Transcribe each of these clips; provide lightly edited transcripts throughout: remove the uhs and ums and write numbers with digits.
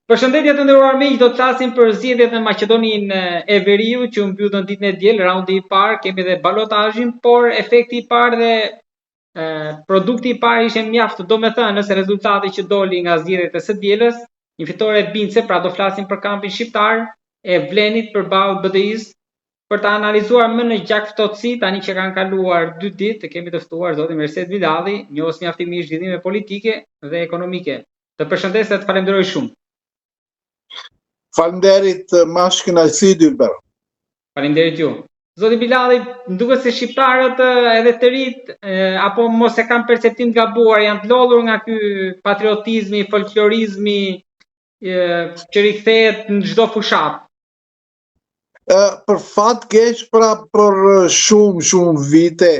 Përshëndetje të nderuar miq, do të flasim për zgjedhjet në Maqedoninë e Veriut që u mbyllën ditën e diel, raundi i parë, kemi edhe balotazhin, por efekti i parë dhe produkti i parë ishte mjaft domethënës se rezultati që doli nga zgjedhjet e së dielës, një fitore e bindse, pra do flasim për kampin shqiptar e Vlenit përballë BDI-s për ta analizuar më në gjakftotësi tani që kanë kaluar 2 ditë, kemi të ftuar zotin Merset Vidalli, njohës mjaftimisht zhvillime politike dhe ekonomike. Të përshëndes dhe të falenderoj shumë. Faleminderit mash kënaqësi Dylber. Faleminderit ju. Zoti Vidalli, duket se shqiptarët edhe të rit apo mos e kanë perceptim të gabuar, janë të lodhur nga ky patriotizmi, folklorizmi që rikthehet në çdo fushat. Për fat keq, pra për shumë vite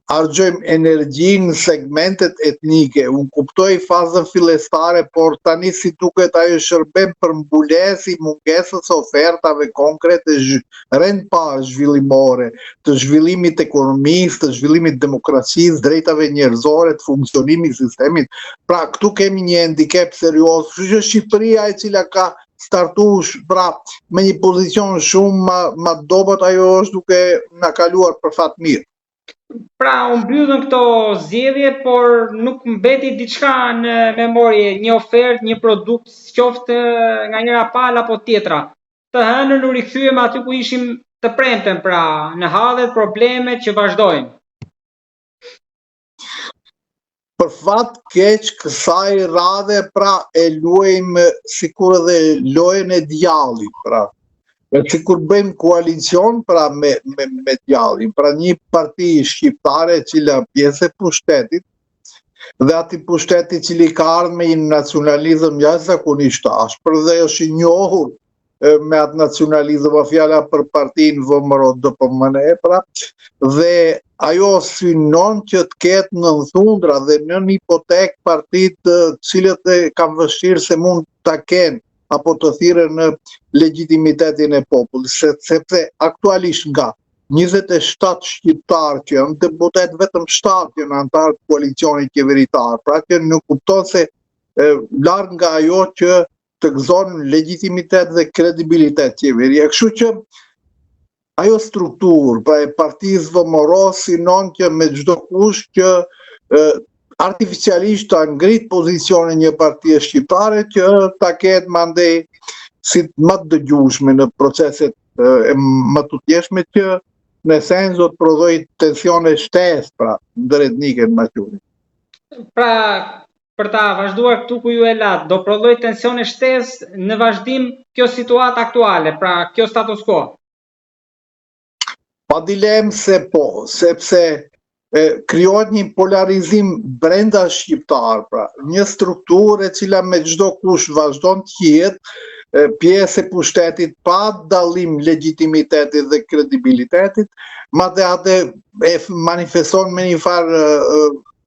argjojmë energji në segmentet etnike. Unë kuptoj fazën fillestare, por tani si duket ajo shërben për mbulesje mungesës ofertave konkrete rend pa zhvillimore, të zhvillimit ekonomisë, të zhvillimit demokracisë, drejtave njerëzore, të funksionimit sistemit. Pra këtu kemi një handicap serioz. Kështu që Shqipëria e cila ka startuar pra me një pozicion shumë më dobët, ajo është duke na kaluar për fat mirë. Pra, u mbyllën këto zgjedhje, por nuk mbeti diçka në memorie, një ofertë, një produkt, qoftë nga njëra palë apo tjetra. Të hënën u rikthyem aty ku ishim të premten, pra në hallet problemet që vazhdojnë. Për fat keq kësaj radhe pra e luajmë sikur edhe lojën e djallit, pra. Sikur bëjmë koalicion pra me djallin, pra një parti shqiptare e cila pjesë e pushtetit dhe ati pushteti cili ka ardhur me një nacionalizëm jashtëzakonisht të ashpër dhe është i njohur me atë nacionalizëm, a fjala për partinë VMRO DPMN, pra, dhe ajo synon që të ketë në thundra dhe në hipotek partitë cilët e kanë vështirë se mund ta kenë apo të thirrën në legitimitetin e popullit, sepse aktualisht nga 27 shqiptarë që janë deputet, vetëm 7 janë antarë të koalicionit qeveritar, pra që nuk kupton se larg nga ajo që të gëzon legitimitet dhe kredibilitet qeveria. Kështu që ajo strukturë, pra e partisë VMRO synon që me çdo kush që artificialisht ta ngrit pozicionin një partie shqiptare që ta ketë mandej si më të dëgjueshme në proceset më të tjeshme që në esencë do të prodhojë tensione shtesë pra ndëretnike në Maqedoni. Pra, për ta vazhduar këtu ku ju e lat, do prodhojë tensione shtesë në vazhdim kjo situatë aktuale, pra kjo status quo. Pa dilemë se po, sepse krijohet një polarizim brenda shqiptar, pra një strukturë e cila me çdo kush vazhdon të jetë pjesë e pushtetit pa dallim legitimitetit dhe kredibilitetit, madje atë e manifeston me një farë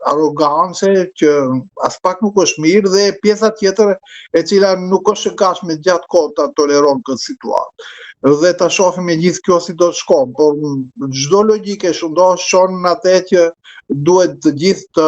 arrogancë që as pak nuk është mirë, dhe pjesa tjetër e cila nuk është e gatshme gjatë kohët ta toleron këtë situatë. Dhe ta shohim me gjithë kjo si do të shkon, por çdo logjike shon atë që duhet të gjithë të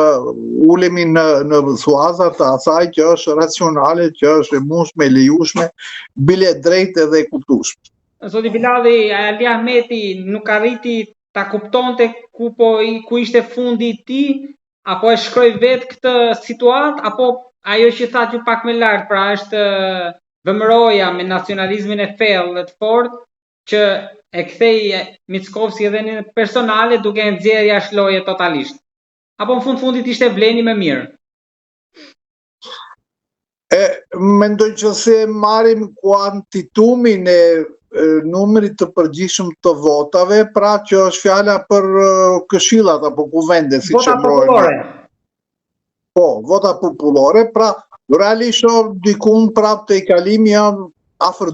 ulemi në suazat të asaj që është racionale, që është e mundshme, e lejueshme, bile drejtë dhe e kuptueshme. Zoti Vidalli, Ali Ahmeti nuk arriti ta kuptonte ku ishte fundi i tij, apo e shkroi vetë këtë situatë, apo ajo që thatë ju pak më lart, pra është VMRO-ja me nacionalizmin e thellë dhe të fortë që e kthei Mickovski edhe në personale duke nxjerrë jashtë loje totalisht. Apo në fundit ishte Vleni më mirë? Mendoj që se marrim kuantitumin e numrit të përgjithshëm të votave, pra që është fjala për këshillat apo kuvende, si që populore. Po, vota popullore, pra realisht dikun prapë të i kalimi janë afër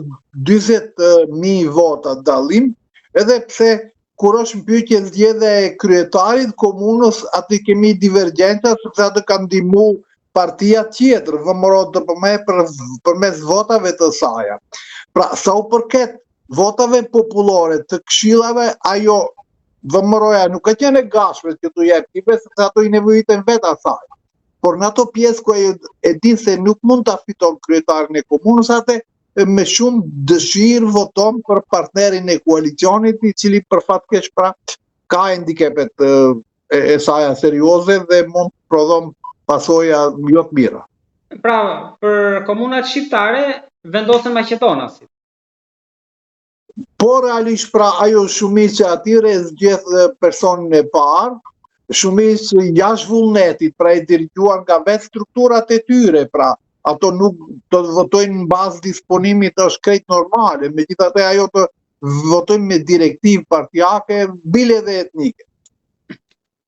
40.000 vota dallim, edhe pse kur është pyetje zgjedhja e kryetarit komunës, aty kemi divergjenca sepse atë ka ndihmuar partia tjetër, VMRO DPM përmes votave të saj. Pra, sa u përket votave popullore të këshillave, ajo VMRO-ja nuk ka qenë e gatshme që t'u jep tipe, sepse ato i nevojiten vetë asaj. por në ato pjesë ku e di se nuk mund ta fiton kryetarin e komunës, atë me shumë dëshirë voton për partnerin e koalicionit, i cili për fat keq pra ka handicapet e saj serioze dhe mund të prodhon pasoja jo të mira. Pra, për komunat shqiptare vendosen maqedonasit. Po realisht pra ajo shumicë atyre zgjedh personin e parë, shumicë jashtë vullnetit, pra e dirigjuar nga vetë strukturat e tyre, pra ato nuk do të votojnë në bazë disponimit është krejt normale, megjithatë ajo të votojnë me direktivë partijake, bile dhe etnike.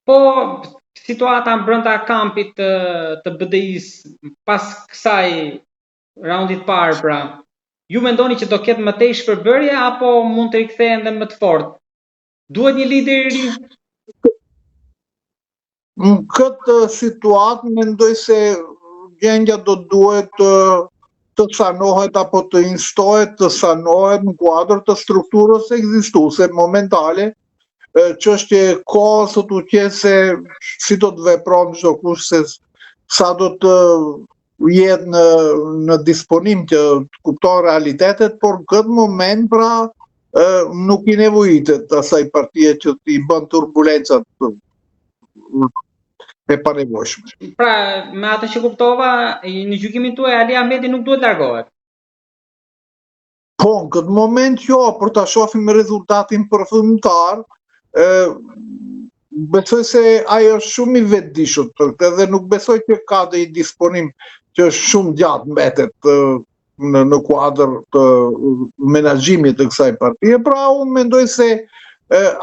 Po situata brenda kampit të BDI-s pas kësaj raundit parë, pra, ju mendoni që do ketë më tej shpërbërje apo mund të rikthehen dhe më të fortë? Duhet një lider i ri? Në këtë situatë mendoj se gjendja do duhet të sanohet apo të instohet, të sanohet në kuadër të strukturës ekzistuese momentale, çështje e kohës sot u qenë se si do të vepron çdo kush, se sa do të jetë në disponim të kupton realitetet, por në këtë moment pra nuk i nevojitet asaj partie që t'i bën turbulencat e panevojshme. Pra, me atë që kuptova, në gjykimin tuaj Ali Ahmeti nuk duhet largohet. Po, në këtë moment jo, për ta shohim rezultatin përfundimtar, besoj se ai është shumë i vetëdijshëm për këtë dhe nuk besoj që ka dhe i disponim që është shumë gjatë mbetet në kuadër të menaxhimit të kësaj partie. Pra unë mendoj se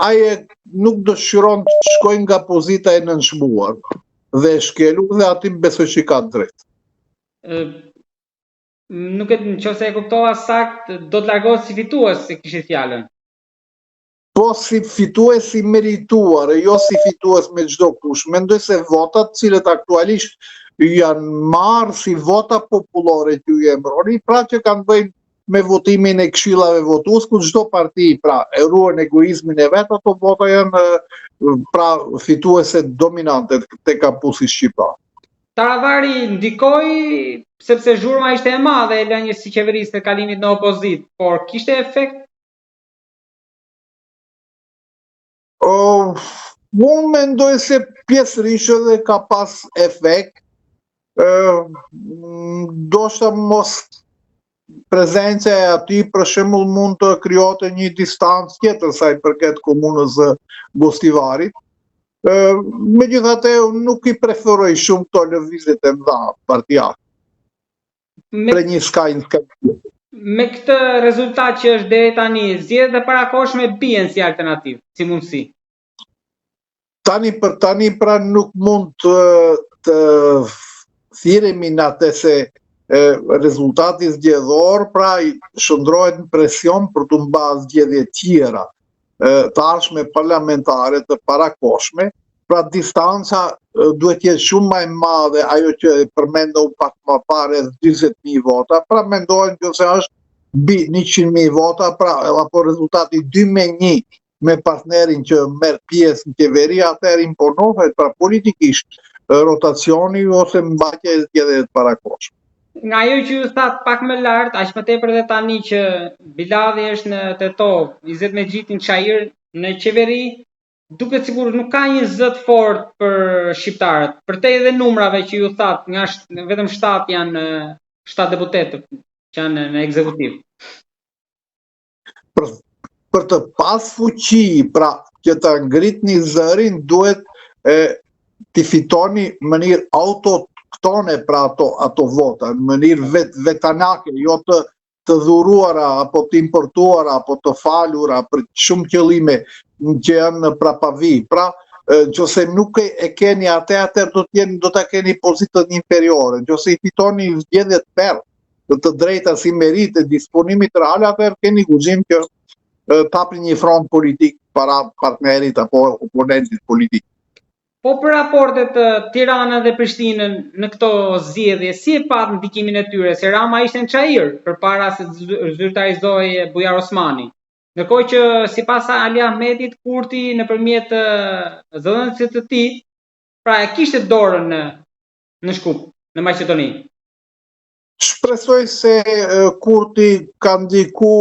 ai nuk dëshiron të shkojë nga pozita e nënçmuar dhe e shkelur dhe aty besoj që ka drejt. Nuk e nëse e kuptova sakt, do të largohet si fitues, se kishit fjalën. Po si fitues i merituar, jo si fitues me çdo kush. Mendoj se votat cilët aktualisht janë marrë si vota popullore që ju emëroni, pra që kanë bëjnë me votimin e këshillave votues, ku çdo parti pra e ruan egoizmin e vet, ato vota janë pra fituese dominante tek kampusi shqiptar. Taravari ndikoi sepse zhurma ishte e madhe e lënjes së qeverisë të kalimit në opozit, por kishte efekt? Unë mendoj se pjesërisht edhe ka pas efekt, ndoshta mos prezenca e atij për shembull mund të krijote një distancë tjetër sa i përket komunës së Gostivarit. Megjithatë nuk i preferoj shumë këto lëvizjet e mëdha partijake. Për një skajnë. Me këtë rezultat që është deri tani, zgjedhjet e parakohshme bien si alternativë, si mundësi. Tani pra nuk mund të thirremi në atë se rezultati zgjedhor pra shndrohet në presion për të mbajtur zgjedhje tjera tashme parlamentare të parakohshme, pra distanca duhet jetë shumë më e madhe, ajo që përmenda u pak më parë 20.000 vota, pra mendohen që se është mbi 100.000 vota, pra apo rezultati 2-1 me partnerin që merr pjesë në qeveri, atëherë imponohet pra politikisht rotacioni ose mbajtja e zgjedhjeve të parakohshme. Nga ajo që ju thatë pak më lart, aq më tepër dhe tani që Biladhi është në Tetov, Izet Mexhitin Çajir në qeveri, duket sikur nuk ka një zë të fortë për shqiptarët. Përtej edhe numrave që ju thatë, nga vetëm 7 janë 7 deputetë që janë në ekzekutiv. Për të pas fuqi, pra që të ngritni zërin, duhet t'i fitoni në mënyrë autoktone pra ato vota, në mënyrë vetanake, jo të dhuruara apo të importuara apo të falura për shumë qëllime që janë pra pavi. Pra nëse nuk e keni atëherë do ta keni pozitën inferiore. Nëse i fitoni zgjedhjet të drejta si merit e disponimit real, atëherë keni guxim që tapni një front politik para partnerit apo oponentit politik. Po për raportet Tirana dhe Prishtinën në këto zgjedhje, si e pat ndikimin e tyre, se Rama ishte në Çajir përpara se zyrtarizohej Bujar Osmani. Ndërkohë që sipas Ali Ahmetit, Kurti nëpërmjet zëdhënësit të tij, pra e kishte dorën në Shkup, në Maqedoni? Shpresoj se Kurti ka ndiku,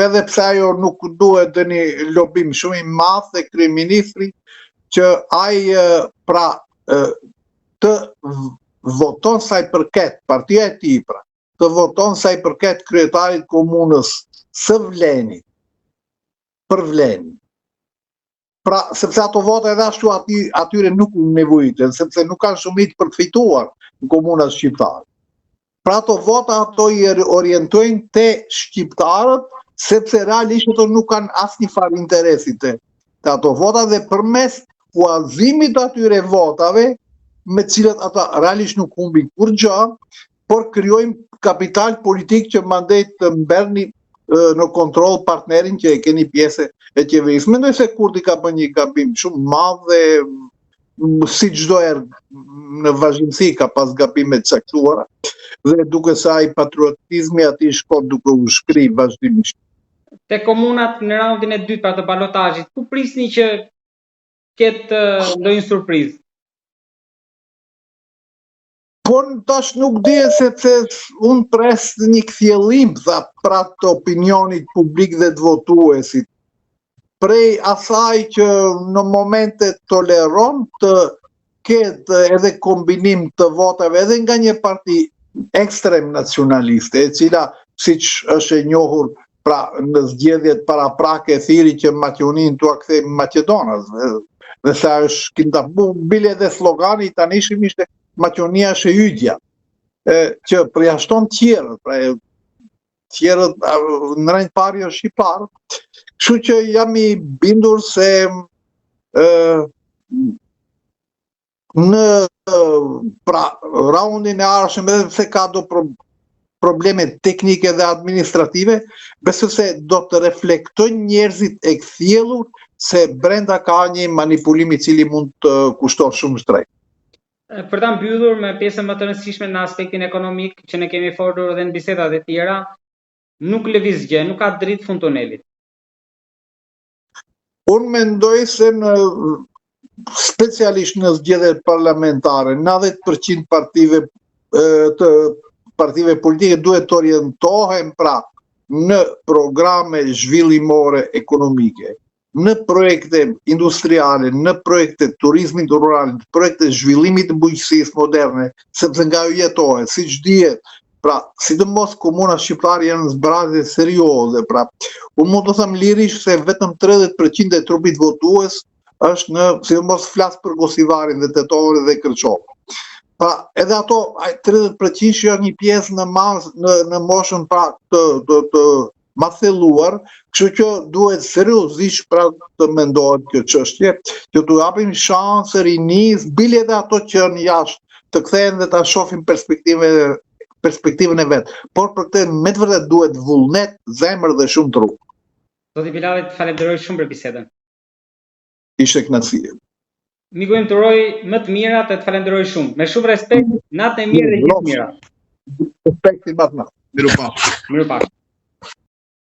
edhe pse ajo nuk duhet dhe një lobim shumë i madh dhe kryeministri, që ai pra të voton sa i përket partia e tij, pra të voton sa i përket kryetarit komunës së Vlenit për Vlenin. Pra, sepse ato vota edhe ashtu atyre nuk nevojiten, sepse nuk kanë shumicë për të fituar në komunat shqiptare. Pra ato vota ato i orientojnë te shqiptarët, sepse realisht ato nuk kanë asnjë farë interesi te ato vota, dhe përmes huazimit të atyre votave, me cilët ata realisht nuk humbin kur gjë, por krijojnë kapital politik që mandej të mberni në kontroll partnerin që e keni pjesë e qeverisë. Mendoj se Kurti ka bërë një gabim shumë madh dhe si çdo herë në vazhdimsi ka pas gabime të caktuara, dhe duke se ai patriotizmi aty shkon duke u shkri vazhdimisht. Te komunat në raundin e dytë pra të balotazhit, ku prisni që ketë ndonjë surprizë? Por tash nuk di, sepse unë pres një kthjellim pra të opinionit publik dhe të votuesit, prej asaj që në momente toleron të ketë edhe kombinim të votave edhe nga një parti ekstrem nacionaliste, e cila siç është e njohur pra në zgjedhjet paraprake thiri që Maqedoninë tua kthejmë Maqedonas, dhe sa është kindabu bile dhe slogani tanishëm ishte Maqedonia është e ytja, që përjashton tjerët, pra tjerët në rënd pari është shqiptar, kështu që jam i bindur se në pra raundin e ardhshëm, edhe pse ka do probleme teknike dhe administrative, besoj se do të reflektojnë njerëzit e kthjellur se brenda ka një manipulim i cili mund të kushton shumë shtrejt. Për ta mbyllur me pjesën më të rëndësishme në aspektin ekonomik që ne kemi folur edhe në bisedat e tjera, nuk lëviz gjë, nuk ka dritë fund tunelit. Unë mendoj se specialisht në zgjedhjet parlamentare, 90% partive politike duhet të orientohen pra në programe zhvillimore ekonomike, në projekte industriale, në projekte turizmit rural, në projekte zhvillimit të bujqësisë moderne, sepse nga ju jetohet, siç dihet, pra sidomos komuna shqiptare janë në zbrazje serioze, pra unë mund të them lirisht se vetëm 30% e trupit votues është në, sidomos flas për Gosivarin dhe Tetorin dhe Kërçokën. Pra edhe ato 30% janë një pjesë në moshën pra të mathelluar, kështu që duhet seriozisht pra të mendohet kjo çështje, që t'u japim shanse rinis, bile edhe ato që janë jashtë, të kthehen dhe ta shohin perspektivën e vet. Por për këtë me të vërtetë duhet vullnet, zemër dhe shumë trup. Zoti Bilali, të falenderoj shumë për bisedën. Ishte kënaqësi. Miku im, të uroj më të mirat dhe të falenderoj shumë. Me shumë respekt, natë e mirë dhe gjithë mirat. Respekti më të madh. Mirupafshim. Mirupafshim.